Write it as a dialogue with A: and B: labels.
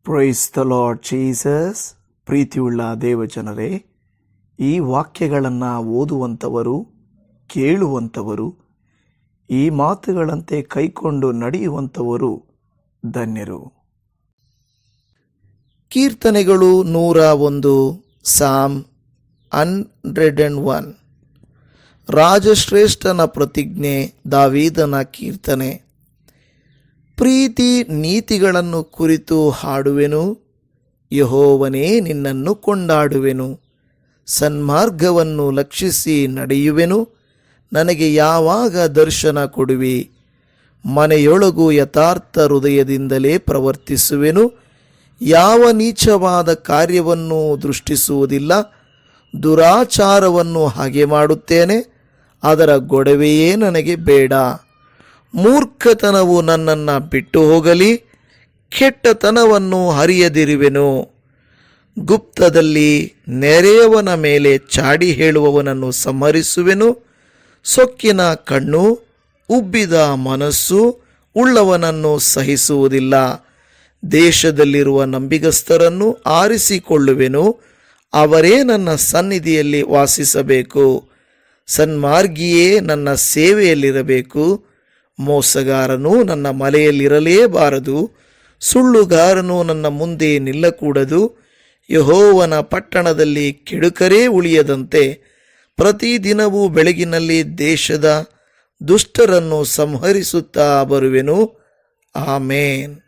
A: Price the Lord Jesus. ಪ್ರೀತಿಯುಳ್ಳ ದೇವಜನರೇ, ಈ ವಾಕ್ಯಗಳನ್ನು ಓದುವಂಥವರು, ಕೇಳುವಂಥವರು, ಈ ಮಾತುಗಳಂತೆ ಕೈಕೊಂಡು ನಡೆಯುವಂಥವರು ಧನ್ಯರು. ಕೀರ್ತನೆಗಳು 101, ಸಾಮ್ 101. ರಾಜಶ್ರೇಷ್ಠನ ಪ್ರತಿಜ್ಞೆ, ದಾವೀದನ ಕೀರ್ತನೆ. ಪ್ರೀತಿ ನೀತಿಗಳನ್ನು ಕುರಿತು ಹಾಡುವೆನು, ಯೆಹೋವನೇ ನಿನ್ನನ್ನು ಕೊಂಡಾಡುವೆನು. ಸನ್ಮಾರ್ಗವನ್ನು ಲಕ್ಷಿಸಿ ನಡೆಯುವೆನು, ನನಗೆ ಯಾವಾಗ ದರ್ಶನ ಕೊಡುವಿ. ಮನೆಯೊಳಗು ಯಥಾರ್ಥ ಹೃದಯದಿಂದಲೇ ಪ್ರವರ್ತಿಸುವೆನು, ಯಾವ ನೀಚವಾದ ಕಾರ್ಯವನ್ನು ದೃಷ್ಟಿಸುವುದಿಲ್ಲ. ದುರಾಚಾರವನ್ನು ಹಾಗೆ ಮಾಡುತ್ತೇನೆ, ಅದರ ಗೊಡವೆಯೇ ನನಗೆ ಬೇಡ. ಮೂರ್ಖತನವು ನನ್ನನ್ನು ಬಿಟ್ಟು ಹೋಗಲಿ, ಕೆಟ್ಟತನವನ್ನು ಹರಿಯದಿರುವೆನು. ಗುಪ್ತದಲ್ಲಿ ನೆರೆಯವನ ಮೇಲೆ ಚಾಡಿ ಹೇಳುವವನನ್ನು ಸಂಹರಿಸುವೆನು. ಸೊಕ್ಕಿನ ಕಣ್ಣು, ಉಬ್ಬಿದ ಮನಸ್ಸು ಉಳ್ಳವನನ್ನು ಸಹಿಸುವುದಿಲ್ಲ. ದೇಶದಲ್ಲಿರುವ ನಂಬಿಗಸ್ತರನ್ನು ಆರಿಸಿಕೊಳ್ಳುವೆನು, ಅವರೇ ನನ್ನ ಸನ್ನಿಧಿಯಲ್ಲಿ ವಾಸಿಸಬೇಕು. ಸನ್ಮಾರ್ಗಿಯೇ ನನ್ನ ಸೇವೆಯಲ್ಲಿರಬೇಕು. ಮೋಸಗಾರನು ನನ್ನ ಮಲೆಯಲ್ಲಿರಲೇಬಾರದು, ಸುಳ್ಳುಗಾರನು ನನ್ನ ಮುಂದೆ ನಿಲ್ಲಕೂಡದು. ಯೆಹೋವನ ಪಟ್ಟಣದಲ್ಲಿ ಕೆಡುಕರೇ ಉಳಿಯದಂತೆ ಪ್ರತಿದಿನವೂ ಬೆಳಗಿನಲ್ಲಿ ದೇಶದ ದುಷ್ಟರನ್ನು ಸಂಹರಿಸುತ್ತಾ ಬರುವೆನು. ಆಮೇನ್.